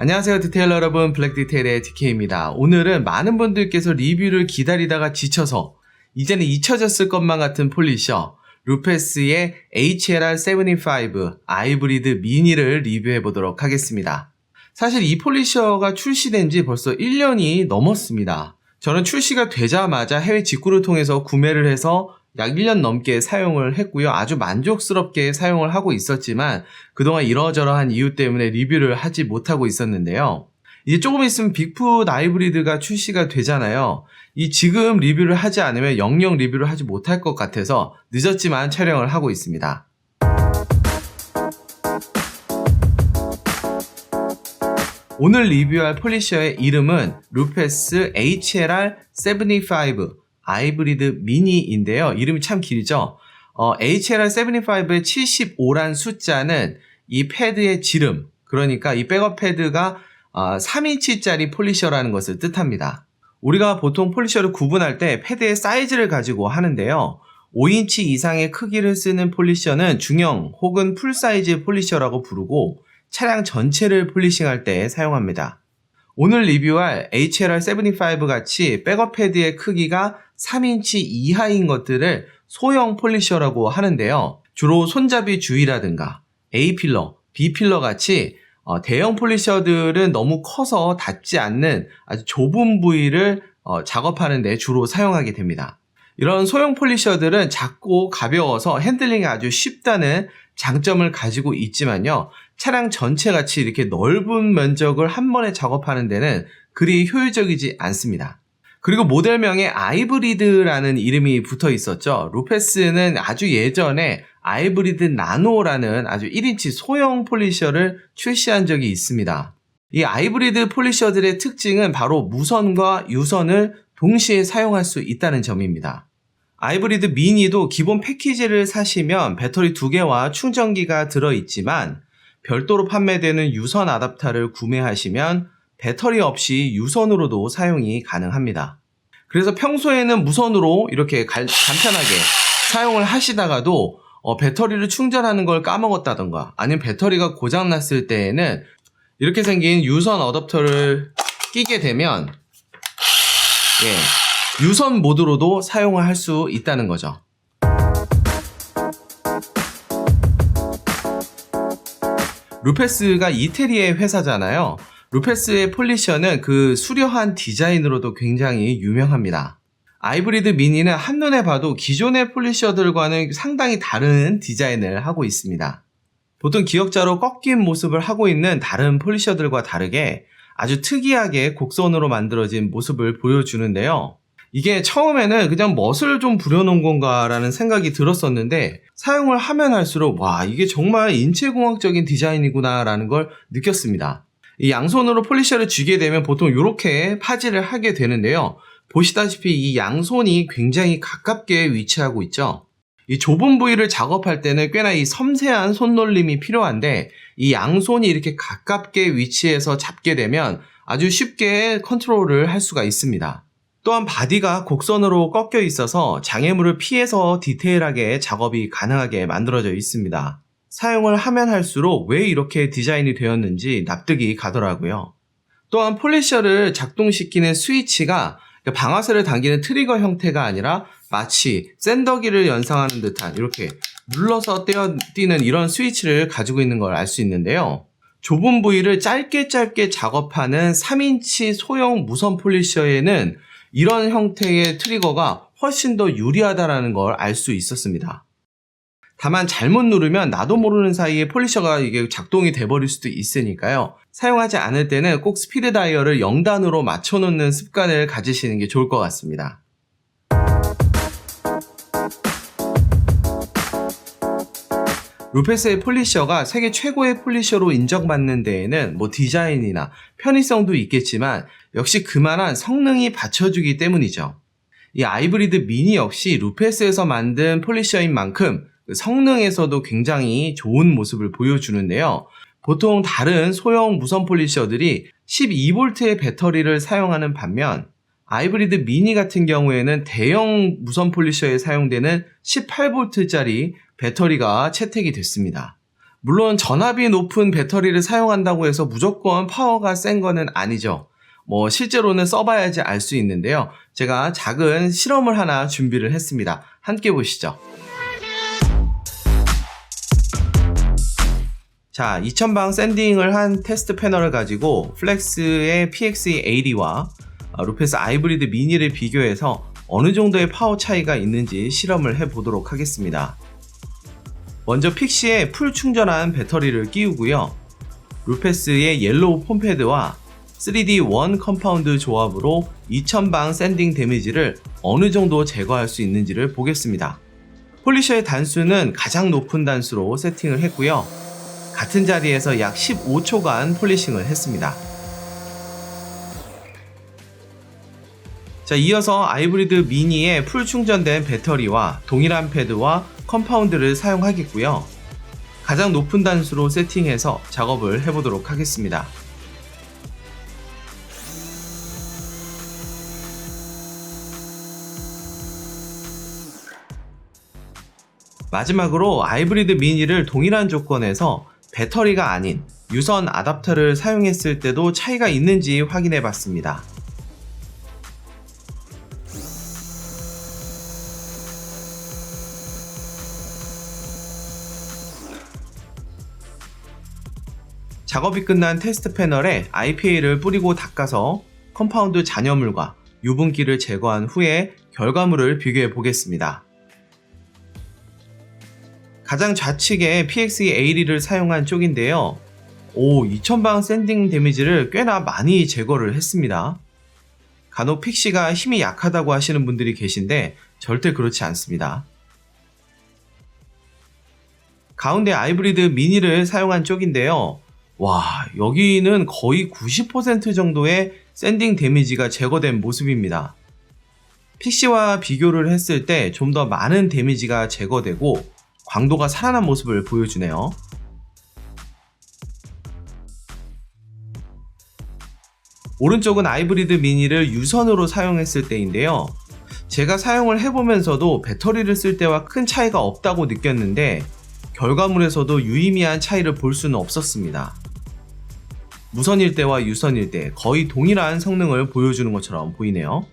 안녕하세요 디테일러 여러분, 블랙디테일의 DK입니다. 오늘은 많은 분들께서 리뷰를 기다리다가 지쳐서 이제는 잊혀졌을 것만 같은 폴리셔 루페스의 HLR75 아이브리드 미니를 리뷰해 보도록 하겠습니다. 사실 이 폴리셔가 출시된 지 벌써 1년이 넘었습니다. 저는 출시가 되자마자 해외 직구를 통해서 구매를 해서 약 1년 넘게 사용을 했고요. 아주 만족스럽게 사용을 하고 있었지만 그동안 이러저러한 이유 때문에 리뷰를 하지 못하고 있었는데요. 이제 조금 있으면 빅풋 아이브리드가 출시가 되잖아요. 이 지금 리뷰를 하지 않으면 영영 리뷰를 하지 못할 것 같아서 늦었지만 촬영을 하고 있습니다. 오늘 리뷰할 폴리셔의 이름은 루페스 HLR75 아이브리드 미니인데요. 이름이 참 길죠. HLR75의 75란 숫자는 이 패드의 지름, 그러니까 이 백업 패드가 3인치짜리 폴리셔라는 것을 뜻합니다. 우리가 보통 폴리셔를 구분할 때 패드의 사이즈를 가지고 하는데요. 5인치 이상의 크기를 쓰는 폴리셔는 중형 혹은 풀사이즈 폴리셔라고 부르고 차량 전체를 폴리싱할 때 사용합니다. 오늘 리뷰할 HLR75 같이 백업 패드의 크기가 3인치 이하인 것들을 소형 폴리셔라고 하는데요. 주로 손잡이 주위라든가 A필러, B필러 같이 대형 폴리셔들은 너무 커서 닿지 않는 아주 좁은 부위를 작업하는 데 주로 사용하게 됩니다. 이런 소형 폴리셔들은 작고 가벼워서 핸들링이 아주 쉽다는 장점을 가지고 있지만요. 차량 전체 같이 이렇게 넓은 면적을 한 번에 작업하는 데는 그리 효율적이지 않습니다. 그리고 모델명에 아이브리드라는 이름이 붙어 있었죠. 루페스는 아주 예전에 아이브리드 나노라는 아주 1인치 소형 폴리셔를 출시한 적이 있습니다. 이 아이브리드 폴리셔들의 특징은 바로 무선과 유선을 동시에 사용할 수 있다는 점입니다. 아이브리드 미니도 기본 패키지를 사시면 배터리 2개와 충전기가 들어있지만 별도로 판매되는 유선 아답터를 구매하시면 배터리 없이 유선으로도 사용이 가능합니다. 그래서 평소에는 무선으로 이렇게 간편하게 사용을 하시다가도 배터리를 충전하는 걸 까먹었다던가 아니면 배터리가 고장났을 때에는 이렇게 생긴 유선 어댑터를 끼게 되면 유선 모드로도 사용을 할 수 있다는 거죠. 루페스가 이태리의 회사잖아요. 루페스의 폴리셔는 그 수려한 디자인으로도 굉장히 유명합니다. 아이브리드 미니는 한눈에 봐도 기존의 폴리셔들과는 상당히 다른 디자인을 하고 있습니다. 보통 기역자로 꺾인 모습을 하고 있는 다른 폴리셔들과 다르게 아주 특이하게 곡선으로 만들어진 모습을 보여주는데요. 이게 처음에는 그냥 멋을 좀 부려놓은 건가 라는 생각이 들었었는데 사용을 하면 할수록 와, 이게 정말 인체공학적인 디자인이구나 라는 걸 느꼈습니다. 이 양손으로 폴리셔를 쥐게 되면 보통 이렇게 파지를 하게 되는데요. 보시다시피 이 양손이 굉장히 가깝게 위치하고 있죠. 이 좁은 부위를 작업할 때는 꽤나 이 섬세한 손놀림이 필요한데 이 양손이 이렇게 가깝게 위치해서 잡게 되면 아주 쉽게 컨트롤을 할 수가 있습니다. 또한 바디가 곡선으로 꺾여 있어서 장애물을 피해서 디테일하게 작업이 가능하게 만들어져 있습니다. 사용을 하면 할수록 왜 이렇게 디자인이 되었는지 납득이 가더라고요. 또한 폴리셔를 작동시키는 스위치가 방아쇠를 당기는 트리거 형태가 아니라 마치 샌더기를 연상하는 듯한 이렇게 눌러서 떼어띄는 이런 스위치를 가지고 있는 걸 알 수 있는데요. 좁은 부위를 짧게 작업하는 3인치 소형 무선 폴리셔에는 이런 형태의 트리거가 훨씬 더 유리하다는 걸 알 수 있었습니다. 다만 잘못 누르면 나도 모르는 사이에 폴리셔가 이게 작동이 돼버릴 수도 있으니까요. 사용하지 않을 때는 꼭 스피드 다이얼을 0단으로 맞춰놓는 습관을 가지시는 게 좋을 것 같습니다. 루페스의 폴리셔가 세계 최고의 폴리셔로 인정받는 데에는 디자인이나 편의성도 있겠지만 역시 그만한 성능이 받쳐주기 때문이죠. 이 아이브리드 미니 역시 루페스에서 만든 폴리셔인 만큼 성능에서도 굉장히 좋은 모습을 보여주는데요. 보통 다른 소형 무선 폴리셔들이 12V의 배터리를 사용하는 반면 아이브리드 미니 같은 경우에는 대형 무선 폴리셔에 사용되는 18V짜리 배터리가 채택이 됐습니다. 물론 전압이 높은 배터리를 사용한다고 해서 무조건 파워가 센 거는 아니죠. 실제로는 써봐야지 알 수 있는데요. 제가 작은 실험을 하나 준비를 했습니다. 함께 보시죠. 자, 2000방 샌딩을 한 테스트 패널을 가지고 플렉스의 PXE80와 루페스 아이브리드 미니를 비교해서 어느 정도의 파워 차이가 있는지 실험을 해보도록 하겠습니다. 먼저 픽시에 풀 충전한 배터리를 끼우고요. 루페스의 옐로우 폼패드와 3D 원 컴파운드 조합으로 2000방 샌딩 데미지를 어느 정도 제거할 수 있는지를 보겠습니다. 폴리셔의 단수는 가장 높은 단수로 세팅을 했고요. 같은 자리에서 약 15초간 폴리싱을 했습니다. 자, 이어서 아이브리드 미니의 풀 충전된 배터리와 동일한 패드와 컴파운드를 사용하겠고요. 가장 높은 단수로 세팅해서 작업을 해보도록 하겠습니다. 마지막으로 아이브리드 미니를 동일한 조건에서 배터리가 아닌 유선 아답터를 사용했을 때도 차이가 있는지 확인해 봤습니다. 작업이 끝난 테스트 패널에 IPA를 뿌리고 닦아서 컴파운드 잔여물과 유분기를 제거한 후에 결과물을 비교해 보겠습니다. 가장 좌측에 PXE80를 사용한 쪽인데요. 2000방 샌딩 데미지를 꽤나 많이 제거를 했습니다. 간혹 픽시가 힘이 약하다고 하시는 분들이 계신데 절대 그렇지 않습니다. 가운데 아이브리드 미니를 사용한 쪽인데요. 여기는 거의 90% 정도의 샌딩 데미지가 제거된 모습입니다. 픽시와 비교를 했을 때 좀 더 많은 데미지가 제거되고 광도가 살아난 모습을 보여주네요. 오른쪽은 아이브리드 미니를 유선으로 사용했을 때인데요. 제가 사용을 해보면서도 배터리를 쓸 때와 큰 차이가 없다고 느꼈는데 결과물에서도 유의미한 차이를 볼 수는 없었습니다. 무선일 때와 유선일 때 거의 동일한 성능을 보여주는 것처럼 보이네요.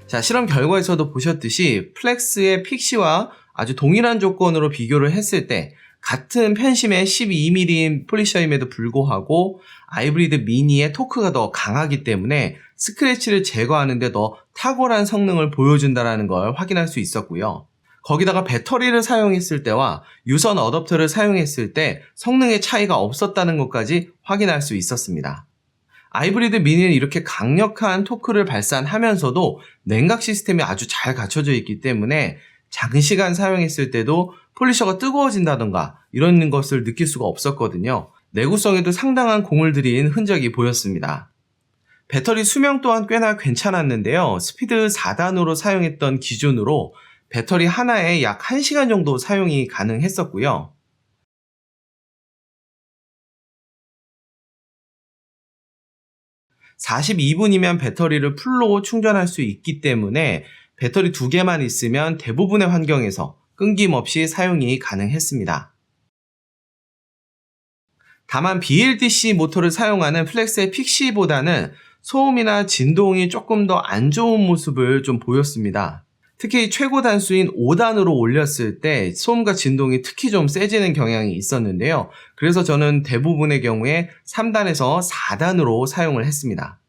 자, 실험 결과에서도 보셨듯이 플렉스의 픽시와 아주 동일한 조건으로 비교를 했을 때 같은 편심의 12mm인 폴리셔임에도 불구하고 아이브리드 미니의 토크가 더 강하기 때문에 스크래치를 제거하는데 더 탁월한 성능을 보여준다는 걸 확인할 수 있었고요. 거기다가 배터리를 사용했을 때와 유선 어댑터를 사용했을 때 성능의 차이가 없었다는 것까지 확인할 수 있었습니다. 아이브리드 미니는 이렇게 강력한 토크를 발산하면서도 냉각 시스템이 아주 잘 갖춰져 있기 때문에 장시간 사용했을 때도 폴리셔가 뜨거워진다던가 이런 것을 느낄 수가 없었거든요. 내구성에도 상당한 공을 들인 흔적이 보였습니다. 배터리 수명 또한 꽤나 괜찮았는데요. 스피드 4단으로 사용했던 기준으로 배터리 하나에 약 1시간 정도 사용이 가능했었고요. (42분이면) 배터리를 풀로 충전할 수 있기 때문에 배터리 2개만 있으면 대부분의 환경에서 끊김없이 사용이 가능했습니다. 다만 BLDC 모터를 사용하는 플렉스의 픽시보다는 소음이나 진동이 조금 더 안 좋은 모습을 좀 보였습니다. 특히 최고 단수인 5단으로 올렸을 때 소음과 진동이 특히 좀 세지는 경향이 있었는데요. 그래서 저는 대부분의 경우에 3단에서 4단으로 사용을 했습니다.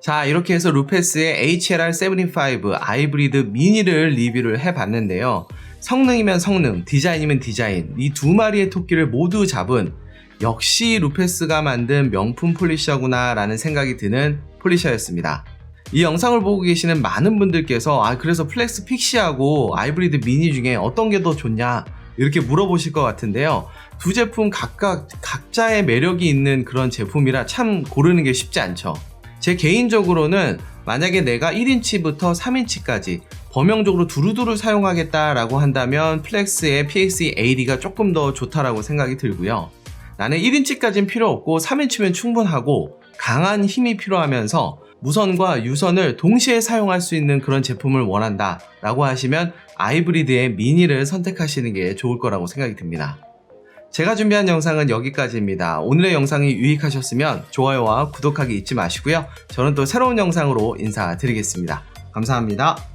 자, 이렇게 해서 루페스의 HLR75 아이브리드 미니를 리뷰를 해봤는데요. 성능이면 성능, 디자인이면 디자인, 이 두 마리의 토끼를 모두 잡은 역시 루페스가 만든 명품 폴리셔구나 라는 생각이 드는 폴리셔였습니다. 이 영상을 보고 계시는 많은 분들께서 그래서 플렉스 픽시하고 아이브리드 미니 중에 어떤 게 더 좋냐 이렇게 물어보실 것 같은데요. 두 제품 각자의 매력이 있는 그런 제품이라 참 고르는 게 쉽지 않죠. 제 개인적으로는 만약에 내가 1인치부터 3인치까지 범용적으로 두루두루 사용하겠다라고 한다면 플렉스의 PX80가 조금 더 좋다라고 생각이 들고요. 나는 1인치까지는 필요 없고 3인치면 충분하고 강한 힘이 필요하면서 무선과 유선을 동시에 사용할 수 있는 그런 제품을 원한다 라고 하시면 아이브리드의 미니를 선택하시는 게 좋을 거라고 생각이 듭니다. 제가 준비한 영상은 여기까지입니다. 오늘의 영상이 유익하셨으면 좋아요와 구독하기 잊지 마시고요. 저는 또 새로운 영상으로 인사드리겠습니다. 감사합니다.